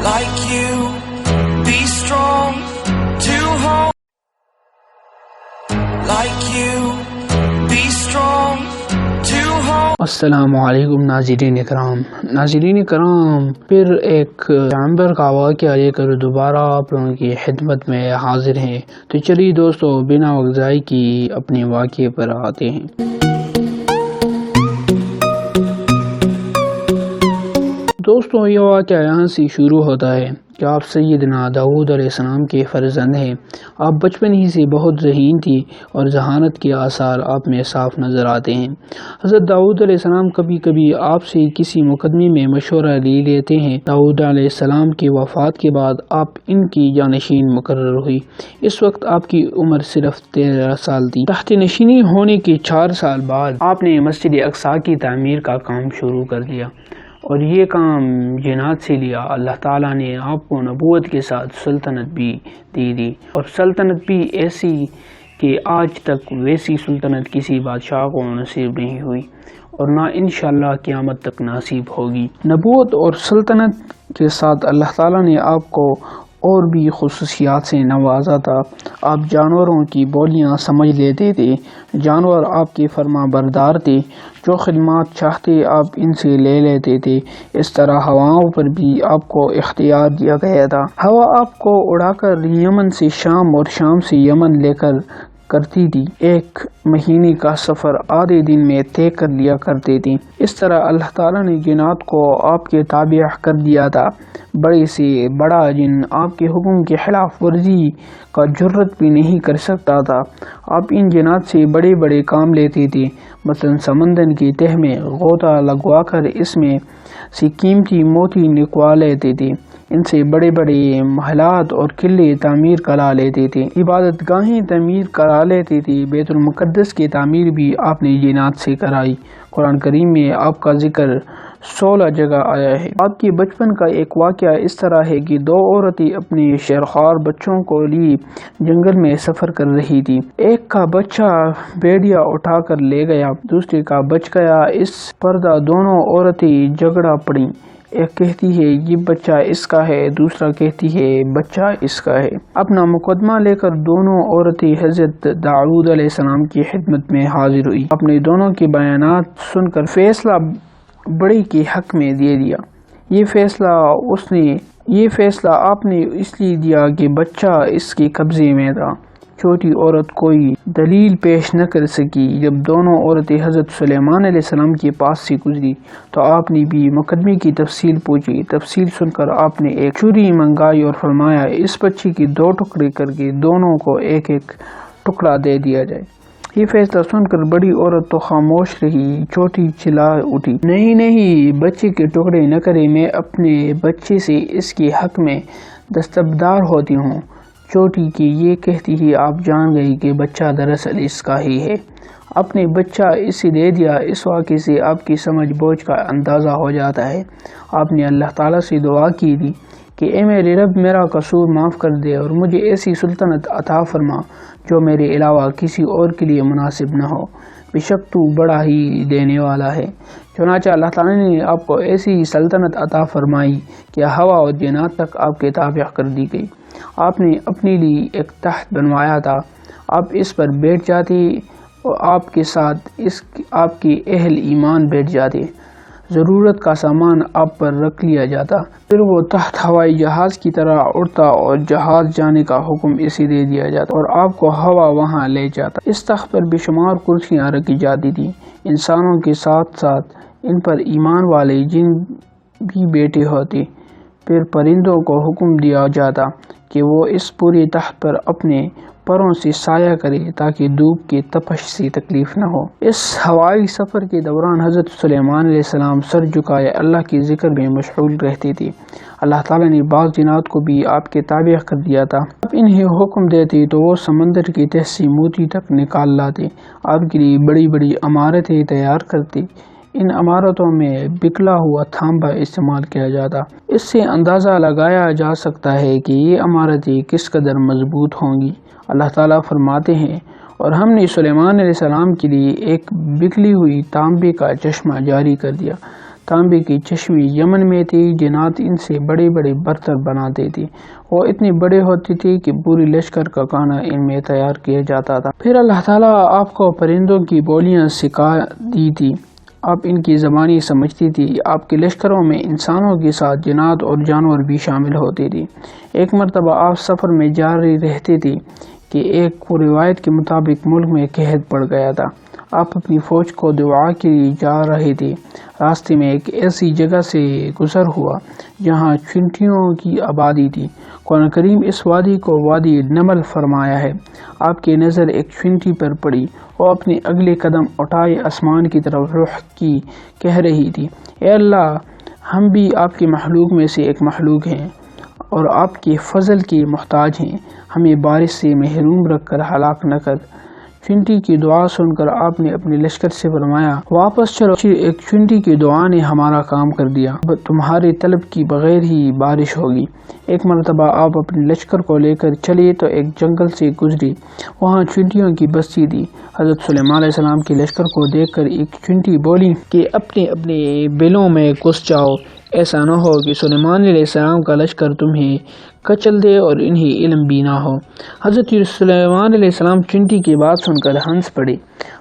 like you. Be strong to hold like you. Be strong to hold. السلام علیکم ناظرین کرام، پھر ایک جانور کا واقعہ لے کر دوبارہ آپ لوگوں کی خدمت میں حاضر ہیں۔ تو چلیے دوستو، بنا وقت ضائع کی اپنے واقعے پر آتے ہیں۔ دوستو، یہ واقعہ یہاں سے شروع ہوتا ہے کہ آپ سیدنا داؤد علیہ السلام کے فرزند ہیں۔ آپ بچپن ہی سے بہت ذہین تھی اور ذہانت کے آثار آپ میں صاف نظر آتے ہیں۔ حضرت داؤد علیہ السلام کبھی کبھی آپ سے کسی مقدمے میں مشورہ لے لیتے ہیں۔ داؤد علیہ السلام کی وفات کے بعد آپ ان کی جانشین مقرر ہوئی۔ اس وقت آپ کی عمر صرف 13 سال تھی۔ تحت نشینی ہونے کے 4 سال بعد آپ نے مسجد اقصی کی تعمیر کا کام شروع کر دیا، اور یہ کام جنات سے لیا۔ اللہ تعالیٰ نے آپ کو نبوت کے ساتھ سلطنت بھی دی اور سلطنت بھی ایسی کہ آج تک ویسی سلطنت کسی بادشاہ کو نصیب نہیں ہوئی، اور نہ انشاءاللہ قیامت تک نصیب ہوگی۔ نبوت اور سلطنت کے ساتھ اللہ تعالیٰ نے آپ کو اور بھی خصوصیات سے نوازا تھا۔ آپ جانوروں کی بولیاں سمجھ لیتے تھے، جانور آپ کے فرما بردار تھے، جو خدمات چاہتے آپ ان سے لے لیتے تھے۔ اس طرح ہواؤں پر بھی آپ کو اختیار دیا گیا تھا۔ ہوا آپ کو اڑا کر یمن سے شام اور شام سے یمن لے کر کرتی تھی۔ 1 مہینے کا سفر آدھے دن میں طے کر لیا کرتے تھے۔ اس طرح اللہ تعالیٰ نے جنات کو آپ کے تابع کر دیا تھا۔ بڑے سے بڑا جن آپ کے حکم کی خلاف ورزی کا جرت بھی نہیں کر سکتا تھا۔ آپ ان جنات سے بڑے بڑے کام لیتے تھے، مثلا سمندر کی تہ میں غوطہ لگوا کر اس میں سے قیمتی موتی نکوا لیتے تھے۔ ان سے بڑے بڑے محلات اور قلعے تعمیر کرا لیتے تھے، عبادت گاہیں تعمیر کرا لیتے تھے۔ بیت المقدس کی تعمیر بھی آپ نے جنات سے کرائی۔ قرآن کریم میں آپ کا ذکر 16 جگہ آیا ہے۔ آپ کے بچپن کا ایک واقعہ اس طرح ہے کہ 2 عورتیں اپنے شیرخوار بچوں کو لیے جنگل میں سفر کر رہی تھی۔ ایک کا بچہ بھیڑیا اٹھا کر لے گیا، دوسرے کا بچ گیا۔ اس پر دونوں عورتیں جھگڑا پڑیں۔ ایک کہتی ہے یہ بچہ اس کا ہے، دوسرا کہتی ہے بچہ اس کا ہے۔ اپنا مقدمہ لے کر دونوں عورتیں حضرت داؤد علیہ السلام کی خدمت میں حاضر ہوئی۔ اپنے دونوں کے بیانات سن کر فیصلہ بڑی کے حق میں دے دیا۔ یہ فیصلہ آپ نے اس لیے دیا کہ بچہ اس کے قبضے میں تھا۔ چھوٹی عورت کوئی دلیل پیش نہ کر سکی۔ جب دونوں عورتیں حضرت سلیمان علیہ السلام کے پاس سے گزری تو آپ نے بھی مقدمے کی تفصیل پوچھی۔ تفصیل سن کر آپ نے ایک چھری منگائی اور فرمایا اس بچے کے 2 ٹکڑے کر کے دونوں کو ایک ایک ٹکڑا دے دیا جائے۔ یہ فیصلہ سن کر بڑی عورت تو خاموش رہی، چھوٹی چلا اٹھی، نہیں، بچے کے ٹکڑے نہ کرے، میں اپنے بچے سے اس کے حق میں دستبردار ہوتی ہوں۔ چھوٹی کی یہ کہتی ہی آپ جان گئی کہ بچہ دراصل اس کا ہی ہے۔ اپنے بچہ اسے دے دیا۔ اس واقعے سے آپ کی سمجھ بوجھ کا اندازہ ہو جاتا ہے۔ آپ نے اللہ تعالیٰ سے دعا کی تھی کہ اے میرے رب، میرا قصور معاف کر دے اور مجھے ایسی سلطنت عطا فرما جو میرے علاوہ کسی اور کے لیے مناسب نہ ہو، بے شک تو بڑا ہی دینے والا ہے۔ چنانچہ اللہ تعالیٰ نے آپ کو ایسی سلطنت عطا فرمائی کہ ہوا اور جنات تک آپ کے تابع کر دی گئی۔ آپ نے اپنے لیے ایک تخت بنوایا تھا، آپ اس پر بیٹھ جاتے اور آپ کے ساتھ آپ کے اہل ایمان بیٹھ جاتے، ضرورت کا سامان آپ پر رکھ لیا جاتا، پھر وہ تخت ہوائی جہاز کی طرح اڑتا اور جہاز جانے کا حکم اسے دے دیا جاتا اور آپ کو ہوا وہاں لے جاتا۔ اس تخت پر بے شمار کرسیاں رکھی جاتی تھیں، انسانوں کے ساتھ ساتھ ان پر ایمان والے جن بھی بیٹھے ہوتے۔ پھر پرندوں کو حکم دیا جاتا کہ وہ اس پورے تخت پر اپنے پروں سے سایہ کرے تاکہ دھوپ کی تپش سے تکلیف نہ ہو۔ اس ہوائی سفر کے دوران حضرت سلیمان علیہ السلام سر جھکائے اللہ کے ذکر میں مشغول رہتے تھے۔ اللہ تعالیٰ نے بعض جنات کو بھی آپ کے تابع کر دیا تھا۔ آپ انہیں حکم دیتے تو وہ سمندر کی تہ سے موتی تک نکال لاتے، آپ کے لیے بڑی بڑی عمارتیں تیار کرتے۔ ان عمارتوں میں بکھلا ہوا تانبا استعمال کیا جاتا۔ اس سے اندازہ لگایا جا سکتا ہے کہ یہ عمارتیں کس قدر مضبوط ہوں گی۔ اللہ تعالیٰ فرماتے ہیں اور ہم نے سلیمان علیہ السلام کے لیے ایک بکھلی ہوئی تانبے کا چشمہ جاری کر دیا تانبے کی چشمے یمن میں تھی، جنات ان سے بڑے بڑے برتن بناتے تھے، وہ اتنے بڑے ہوتے تھے کہ پوری لشکر کا کھانا ان میں تیار کیا جاتا تھا۔ پھر اللہ تعالیٰ آپ کو پرندوں کی بولیاں سکھا دی تھی، آپ ان کی زبانی سمجھتی تھی۔ آپ کے لشکروں میں انسانوں کے ساتھ جنات اور جانور بھی شامل ہوتے تھے۔ ایک مرتبہ آپ سفر میں جاری رہتے تھے کہ ایک روایت کے مطابق ملک میں قحط پڑ گیا تھا۔ آپ اپنی فوج کو دعا کے لیے جا رہے تھے، راستے میں ایک ایسی جگہ سے گزر ہوا جہاں چینٹیوں کی آبادی تھی۔ قرآن کریم اس وادی کو وادی نمل فرمایا ہے۔ آپ کی نظر ایک چینٹی پر پڑی، وہ اپنے اگلے قدم اٹھائے آسمان کی طرف رخ کی کہہ رہی تھی، اے اللہ، ہم بھی آپ کے مخلوق میں سے ایک مخلوق ہیں اور آپ کے فضل کے محتاج ہیں، ہمیں بارش سے محروم رکھ کر ہلاک نہ کر۔ چینٹی کی دعا سن کر آپ نے اپنے لشکر سے فرمایا، واپس چلو، ایک چینٹی کی دعا نے ہمارا کام کر دیا، تمہارے طلب کی بغیر ہی بارش ہوگی۔ ایک مرتبہ آپ اپنے لشکر کو لے کر چلے تو ایک جنگل سے گزری، وہاں چینٹیوں کی بستی تھی۔ حضرت سلیمان علیہ السلام کے لشکر کو دیکھ کر ایک چینٹی بولی کہ اپنے اپنے بلوں میں گھس جاؤ، ایسا نہ ہو کہ سلیمان علیہ السلام کا لشکر تمہیں کچل دے اور انہیں علم بھی نہ ہو۔ حضرت سلیمان علیہ السلام چینٹی کی بات سن کر ہنس پڑے۔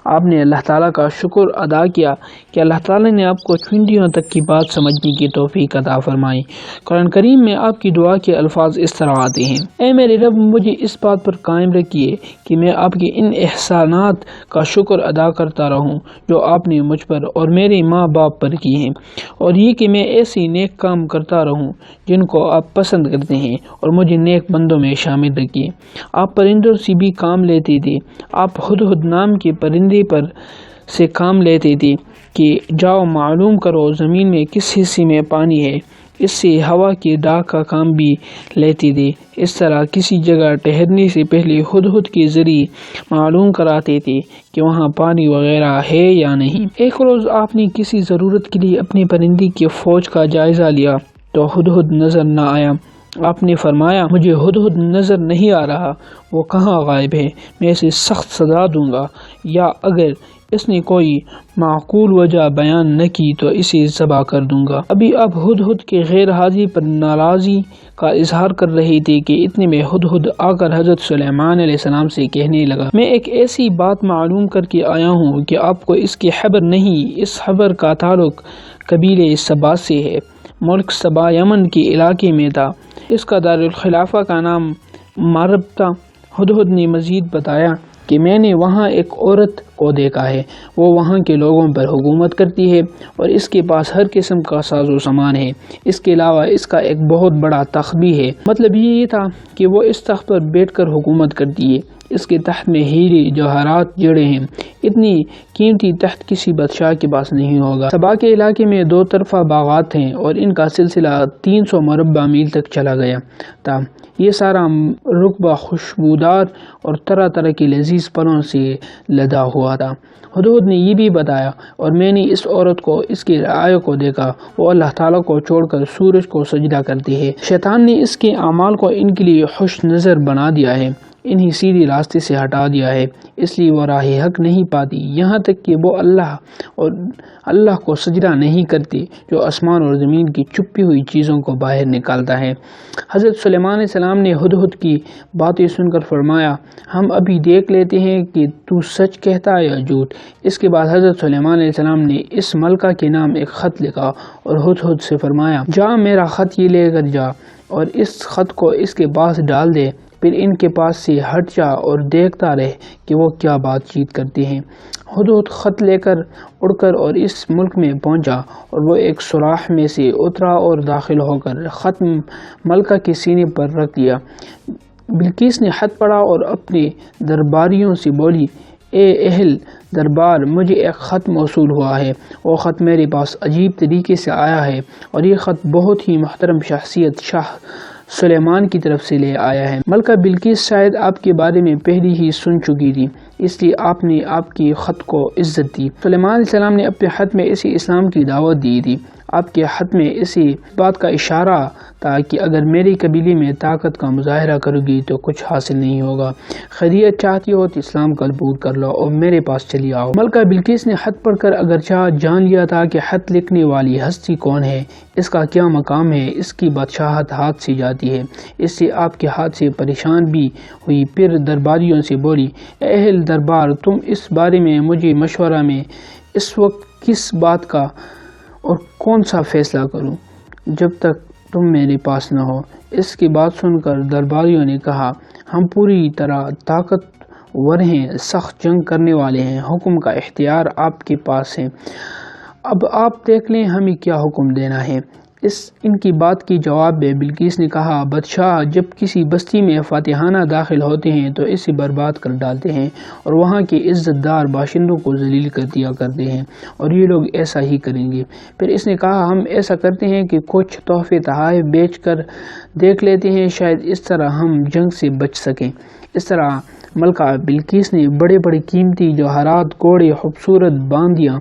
آپ نے اللہ تعالیٰ کا شکر ادا کیا کہ اللہ تعالیٰ نے آپ کو چینٹیوں تک کی بات سمجھنے کی توفیق عطا فرمائی۔ قرآن کریم میں آپ کی دعا کے الفاظ اس طرح آتے ہیں، اے میرے رب، مجھے اس بات پر قائم رکھیے کہ میں آپ کے ان احسانات کا شکر ادا کرتا رہوں جو آپ نے مجھ پر اور میرے ماں باپ پر کیے ہیں، اور یہ کہ میں ایسی نیک کام کرتا رہوں جن کو آپ پسند کرتے ہیں، اور مجھے نیک بندوں میں شامل رکھیے۔ آپ پرندوں سے بھی کام لیتے تھے، آپ ہدہد نام کے پرندے پر سے کام لیتے تھے کہ جاؤ معلوم کرو زمین میں کس حصے میں پانی ہے، اس سے ہوا کے ڈاک کا کام بھی لیتے تھے۔ اس طرح کسی جگہ ٹھہرنے سے پہلے ہدہد کے ذریعے معلوم کراتے تھے کہ وہاں پانی وغیرہ ہے یا نہیں۔ ایک روز آپ نے کسی ضرورت کے لیے اپنے پرندے کی فوج کا جائزہ لیا تو ہدہد نظر نہ آیا۔ آپ نے فرمایا، مجھے ہدہد نظر نہیں آ رہا، وہ کہاں غائب ہے، میں اسے سخت سزا دوں گا، یا اگر اس نے کوئی معقول وجہ بیان نہ کی تو اسے ذبح کر دوں گا۔ ابھی آپ ہدہد کے غیر حاضری پر ناراضی کا اظہار کر رہے تھے کہ اتنے میں ہدہد آ کر حضرت سلیمان علیہ السلام سے کہنے لگا، میں ایک ایسی بات معلوم کر کے آیا ہوں کہ آپ کو اس کی خبر نہیں۔ اس خبر کا تعلق قبیلے سبا سے ہے۔ ملک سبا یمن کے علاقے میں تھا، اس کا دارالخلافہ کا نام مرب تھا۔ ہدہد نے مزید بتایا کہ میں نے وہاں ایک عورت کو دیکھا ہے، وہ وہاں کے لوگوں پر حکومت کرتی ہے اور اس کے پاس ہر قسم کا ساز و سامان ہے۔ اس کے علاوہ اس کا ایک بہت بڑا تخت بھی ہے۔ مطلب یہ تھا کہ وہ اس تخت پر بیٹھ کر حکومت کرتی ہے۔ اس کے تخت میں ہیرے جواہرات جڑے ہیں، اتنی قیمتی تخت کسی بادشاہ کے پاس نہیں ہوگا۔ سبا کے علاقے میں دو طرفہ باغات ہیں اور ان کا سلسلہ 300 مربع میل تک چلا گیا تھا۔ یہ سارا رقبہ خوشبودار اور طرح طرح کے لذیذ پھلوں سے لدا ہوا تھا۔ ہدہد نے یہ بھی بتایا، اور میں نے اس عورت کو اس کے رعایا کو دیکھا، وہ اللہ تعالیٰ کو چھوڑ کر سورج کو سجدہ کرتی ہے۔ شیطان نے اس کے اعمال کو ان کے لیے خوش نظر بنا دیا ہے، انہیں سیدھے راستے سے ہٹا دیا ہے، اس لیے وہ راہ حق نہیں پاتی، یہاں تک کہ وہ اللہ کو سجدہ نہیں کرتے جو آسمان اور زمین کی چھپی ہوئی چیزوں کو باہر نکالتا ہے۔ حضرت سلیمان علیہ السلام نے ہدہد کی باتیں سن کر فرمایا، ہم ابھی دیکھ لیتے ہیں کہ تو سچ کہتا ہے یا جھوٹ۔ اس کے بعد حضرت سلیمان علیہ السلام نے اس ملکہ کے نام ایک خط لکھا اور ہدہد سے فرمایا، جا میرا خط یہ لے کر جا اور اس خط کو اس کے پاس ڈال دے، پھر ان کے پاس سے ہٹ جا اور دیکھتا رہ کہ وہ کیا بات چیت کرتے ہیں۔ ہدہد خط لے کر اڑ کر اور اس ملک میں پہنچا، اور وہ ایک سوراخ میں سے اترا اور داخل ہو کر خط ملکہ کے سینے پر رکھ دیا۔ بلقیس نے خط پڑھا اور اپنے درباریوں سے بولی، اے اہل دربار، مجھے ایک خط موصول ہوا ہے، وہ خط میرے پاس عجیب طریقے سے آیا ہے، اور یہ خط بہت ہی محترم شخصیت شاہ سلیمان کی طرف سے لے آیا ہے۔ ملکہ بلقیس شاید آپ کے بارے میں پہلے ہی سن چکی تھی، اس لیے آپ نے آپ کی خط کو عزت دی۔ سلیمان علیہ السلام نے اپنے خط میں اسی اسلام کی دعوت دی تھی۔ آپ کے خط میں اسی بات کا اشارہ تھا کہ اگر میری قبیلے میں طاقت کا مظاہرہ کرو گی تو کچھ حاصل نہیں ہوگا۔ خیریت چاہتی ہو تو اسلام قبول کر لو اور میرے پاس چلی آؤ۔ ملکہ بلقیس نے خط پڑھ کر اگرچہ جان لیا تھا کہ خط لکھنے والی ہستی کون ہے، اس کا کیا مقام ہے، اس کی بادشاہت ہاتھ سے جاتی ہے، اس سے آپ کے ہاتھ سے پریشان بھی ہوئی۔ پھر درباریوں سے بولی، اے اہل دربار، تم اس بارے میں مجھے مشورہ میں اس وقت کس بات کا اور کون سا فیصلہ کروں جب تک تم میرے پاس نہ ہو۔ اس کی بات سن کر درباریوں نے کہا، ہم پوری طرح طاقتور ہیں، سخت جنگ کرنے والے ہیں، حکم کا اختیار آپ کے پاس ہے، اب آپ دیکھ لیں ہمیں کیا حکم دینا ہے۔ ان کی بات کی جواب میں بلقیس نے کہا، بادشاہ جب کسی بستی میں فاتحانہ داخل ہوتے ہیں تو اسے برباد کر ڈالتے ہیں اور وہاں کے عزت دار باشندوں کو ذلیل کر دیا کرتے ہیں، اور یہ لوگ ایسا ہی کریں گے۔ پھر اس نے کہا، ہم ایسا کرتے ہیں کہ کچھ تحفے تحائف بیچ کر دیکھ لیتے ہیں، شاید اس طرح ہم جنگ سے بچ سکیں۔ اس طرح ملکہ بلقیس نے بڑے بڑے قیمتی جواہرات، گھوڑے، خوبصورت باندیاں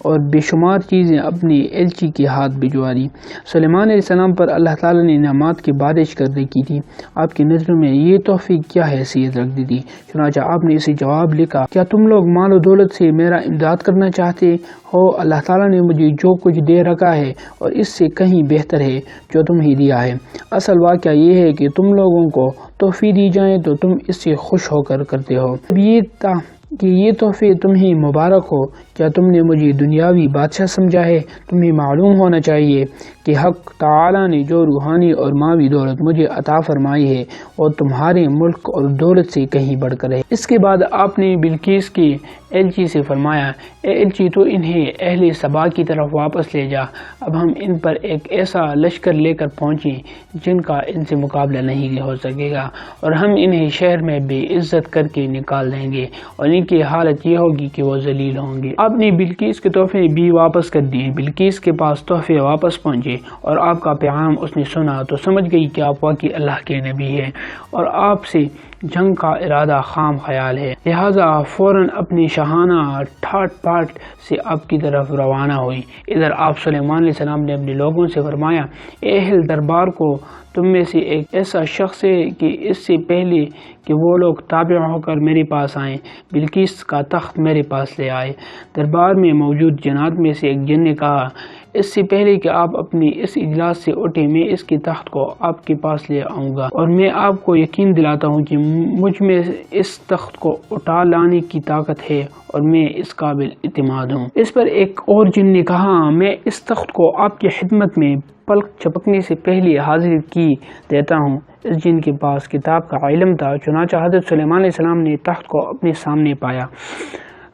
اور بے شمار چیزیں اپنے ایلچی کے ہاتھ بھجوا دی۔ سلیمان علیہ السلام پر اللہ تعالیٰ نے نعمات کی بارش کر رکھی تھی، آپ کی نظروں میں یہ تحفے کیا حیثیت رکھتی تھی؟ چنانچہ آپ نے اسے جواب لکھا، کیا تم لوگ مال و دولت سے میرا امداد کرنا چاہتے ہو؟ اللہ تعالیٰ نے مجھے جو کچھ دے رکھا ہے اور اس سے کہیں بہتر ہے جو تمہیں دیا ہے۔ اصل واقعہ یہ ہے کہ تم لوگوں کو تحفے دی جائیں تو تم اس سے خوش ہو کر کرتے ہو۔ اب یہ تھا کہ یہ تحفے تمہیں مبارک ہو، کیا تم نے مجھے دنیاوی بادشاہ سمجھا ہے؟ تمہیں معلوم ہونا چاہیے کہ حق تعالیٰ نے جو روحانی اور ماوی دولت مجھے عطا فرمائی ہے اور تمہارے ملک اور دولت سے کہیں بڑھ کر ہے۔ اس کے بعد آپ نے بلقیس کے ایلچی سے فرمایا، اے ایلچی، تو انہیں اہل سبا کی طرف واپس لے جا، اب ہم ان پر ایک ایسا لشکر لے کر پہنچیں جن کا ان سے مقابلہ نہیں ہو سکے گا، اور ہم انہیں شہر میں بے عزت کر کے نکال دیں گے اور ان کی حالت یہ ہوگی کہ وہ ذلیل ہوں گے۔ آپ نے بلقیس کے تحفے بھی واپس کر دیے۔ بلقیس کے پاس تحفے واپس پہنچے اور آپ کا پیغام اس نے سنا تو سمجھ گئی کہ آپ واقعی اللہ کے نبی ہیں اور آپ سے جنگ کا ارادہ خام خیال ہے، لہذا فوراً اپنی شاہانہ ٹھاٹ پاٹ سے آپ کی طرف روانہ ہوئی۔ ادھر آپ سلیمان علیہ السلام نے اپنے لوگوں سے فرمایا، اے اہل دربار کو، تم میں سے ایک ایسا شخص ہے کہ اس سے پہلے کہ وہ لوگ تابع ہو کر میرے پاس آئیں، بلقیس کا تخت میرے پاس لے آئے۔ دربار میں موجود جنات میں سے ایک جن نے کہا، اس سے پہلے کہ آپ اپنی اس اجلاس سے اٹھے، میں اس کے تخت کو آپ کے پاس لے آؤں گا، اور میں آپ کو یقین دلاتا ہوں کہ مجھ میں اس تخت کو اٹھا لانے کی طاقت ہے اور میں اس قابل اعتماد ہوں۔ اس پر ایک اور جن نے کہا، میں اس تخت کو آپ کی خدمت میں پلک چپکنے سے پہلے حاضر کی دیتا ہوں۔ اس جن کے پاس کتاب کا علم تھا، چنانچہ حضرت سلیمان علیہ السلام نے تخت کو اپنے سامنے پایا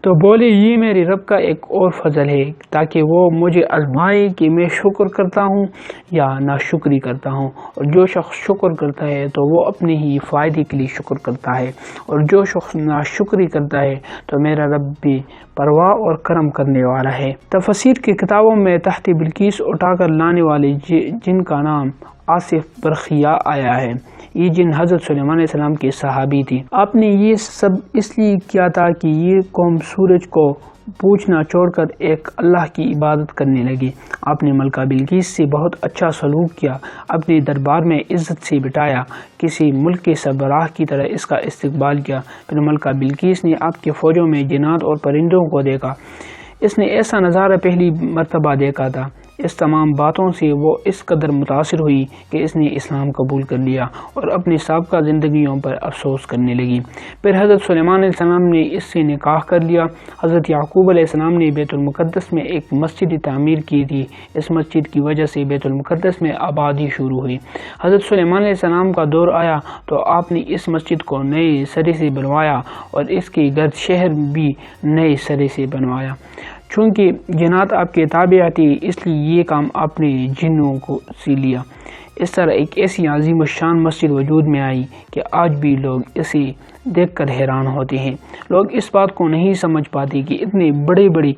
تو بولے، یہ میرے رب کا ایک اور فضل ہے تاکہ وہ مجھے آزمائے کہ میں شکر کرتا ہوں یا ناشکری کرتا ہوں، اور جو شخص شکر کرتا ہے تو وہ اپنے ہی فائدے کے لیے شکر کرتا ہے، اور جو شخص ناشکری کرتا ہے تو میرا رب بھی پرواہ اور کرم کرنے والا ہے۔ تفسیر کی کتابوں میں تحت بلقیس اٹھا کر لانے والے جن کا نام آصف برخیا آیا ہے، یہ جن حضرت سلیمان علیہ السلام کے صحابی تھی۔ آپ نے یہ سب اس لیے کیا تھا کہ یہ قوم سورج کو پوچھنا چھوڑ کر ایک اللہ کی عبادت کرنے لگی۔ آپ نے ملکہ بلقیس سے بہت اچھا سلوک کیا، اپنے دربار میں عزت سے بٹھایا، کسی ملک کے سربراہ کی طرح اس کا استقبال کیا۔ پھر ملکہ بلقیس نے آپ کے فوجوں میں جنات اور پرندوں کو دیکھا، اس نے ایسا نظارہ پہلی مرتبہ دیکھا تھا۔ اس تمام باتوں سے وہ اس قدر متاثر ہوئی کہ اس نے اسلام قبول کر لیا اور اپنی سابقہ زندگیوں پر افسوس کرنے لگی۔ پھر حضرت سلیمان علیہ السلام نے اس سے نکاح کر لیا۔ حضرت یعقوب علیہ السلام نے بیت المقدس میں ایک مسجد تعمیر کی تھی، اس مسجد کی وجہ سے بیت المقدس میں آبادی شروع ہوئی۔ حضرت سلیمان علیہ السلام کا دور آیا تو آپ نے اس مسجد کو نئے سرے سے بنوایا اور اس کے گرد شہر بھی نئے سرے سے بنوایا۔ چونکہ جنات آپ کے تابع تھے، اس لیے یہ کام آپ نے جنوں کو سے لیا۔ اس طرح ایک ایسی عظیم الشان مسجد وجود میں آئی کہ آج بھی لوگ اسے دیکھ کر حیران ہوتے ہیں۔ لوگ اس بات کو نہیں سمجھ پاتے کہ اتنے بڑے بڑے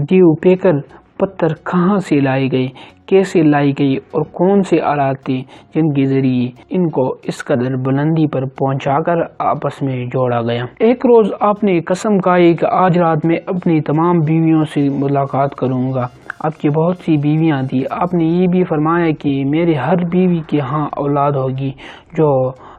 دیو پیکر پتھر کہاں سے لائے گئے، کیسے لائی گئی اور کون سے آلات تھے جن کے ذریعے ان کو اس قدر بلندی پر پہنچا کر آپس میں جوڑا گیا۔ ایک روز آپ نے قسم کھائی کہ آج رات میں اپنی تمام بیویوں سے ملاقات کروں گا۔ آپ کی بہت سی بیویاں تھیں. آپ نے یہ بھی فرمایا کہ میرے ہر بیوی کے ہاں اولاد ہوگی جو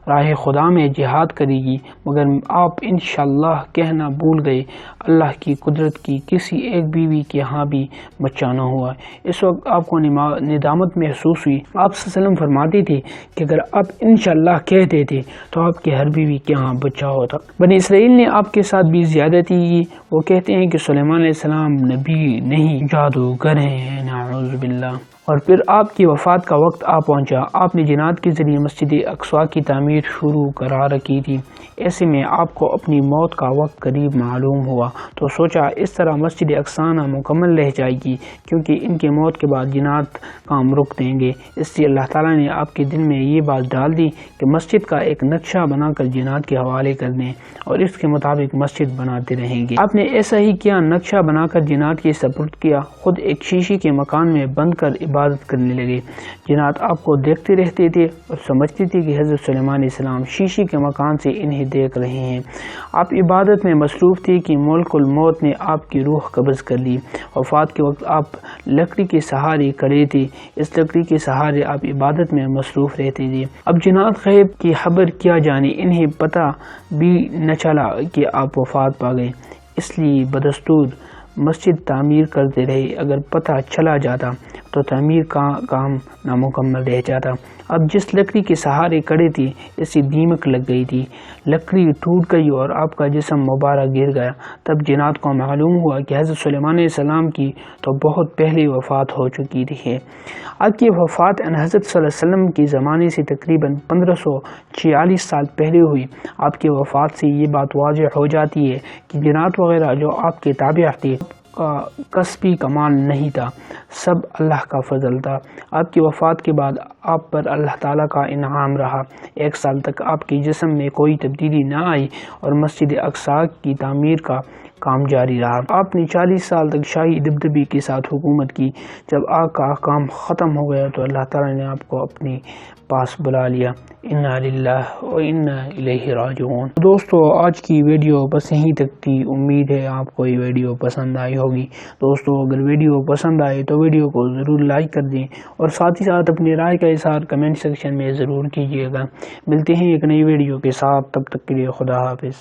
راہ خدا میں جہاد کرے گی، مگر آپ انشاءاللہ کہنا بھول گئے اللہ کی قدرت کی کسی ایک بیوی کے ہاں بھی بچہ نہ ہوا. اس وقت آپ کو ندامت محسوس ہوئی. آپ صلی اللہ علیہ وسلم فرماتے تھے کہ اگر آپ انشاءاللہ کہہ دیتے تو آپ کے ہر بیوی کے ہاں بچہ ہوتا. بنی اسرائیل نے آپ کے ساتھ بھی زیادتی کی. وہ کہتے ہیں کہ سلیمان علیہ السلام نبی نہیں، جادوگر ہیں، نعوذ باللہ. اور پھر آپ کی وفات کا وقت آ پہنچا. آپ نے جنات کے ذریعے مسجد اقصی کی تعمیر شروع کرا رکھی تھی. ایسے میں آپ کو اپنی موت کا وقت قریب معلوم ہوا تو سوچا اس طرح مسجد اقصی مکمل رہ جائے گی، کیونکہ ان کی موت کے بعد جنات کام رک دیں گے. اس لیے اللہ تعالیٰ نے آپ کے دل میں یہ بات ڈال دی کہ مسجد کا ایک نقشہ بنا کر جنات کے حوالے کر دیں اور اس کے مطابق مسجد بناتے رہیں گے. آپ نے ایسا ہی کیا، نقشہ بنا کر جنات کے سپرد کیا. خود ایک شیشے کے مکان میں بند کر عبادت کرنے لگے. جنات آپ کو دیکھتے رہتے تھے اور سمجھتے تھے کہ حضرت سلیمان علیہ السلام شیشے کے مکان سے انہیں دیکھ رہے ہیں. آپ عبادت میں مصروف تھے کہ ملک الموت نے آپ کی روح قبض کر لی. وفات کے وقت آپ لکڑی کے سہارے کھڑے تھے. اس لکڑی کے سہارے آپ عبادت میں مصروف رہتے تھے. اب جنات غیب کی خبر کیا جانے، انہیں پتہ بھی نہ چلا کہ آپ وفات پا گئے. اس لیے بدستور مسجد تعمیر کرتے رہے. اگر پتہ چلا جاتا تو تعمیر کا کام نامکمل رہ جاتا. اب جس لکڑی کے سہارے کھڑے تھے اسے دیمک لگ گئی تھی. لکڑی ٹوٹ گئی اور آپ کا جسم مبارک گر گیا. تب جنات کو معلوم ہوا کہ حضرت سلیمان علیہ السلام کی تو بہت پہلے وفات ہو چکی ہے. آپ کی وفات حضرت صلی اللہ علیہ وسلم کے زمانے سے تقریباً 1546 سال پہلے ہوئی. آپ کی وفات سے یہ بات واضح ہو جاتی ہے کہ جنات وغیرہ جو آپ کے تابع تھے کا کسبی کمال نہیں تھا، سب اللہ کا فضل تھا. آپ کی وفات کے بعد آپ پر اللہ تعالیٰ کا انعام رہا. 1 سال تک آپ کے جسم میں کوئی تبدیلی نہ آئی اور مسجد اقصی کی تعمیر کا کام جاری رہا. آپ نے 40 سال تک شاہی دبدبے کے ساتھ حکومت کی. جب آپ کا کام ختم ہو گیا تو اللہ تعالیٰ نے آپ کو اپنے پاس بلا لیا. انا للہ و انا الیہ راجعون. دوستو آج کی ویڈیو بس یہیں تک تھی. امید ہے آپ کو یہ ویڈیو پسند آئی ہوگی. دوستو اگر ویڈیو پسند آئے تو ویڈیو کو ضرور لائک کر دیں اور ساتھ ہی ساتھ اپنی رائے کا اظہار کمنٹ سیکشن میں ضرور کیجیے گا. ملتے ہیں ایک نئی ویڈیو کے ساتھ، تب تک کے لیے خدا حافظ.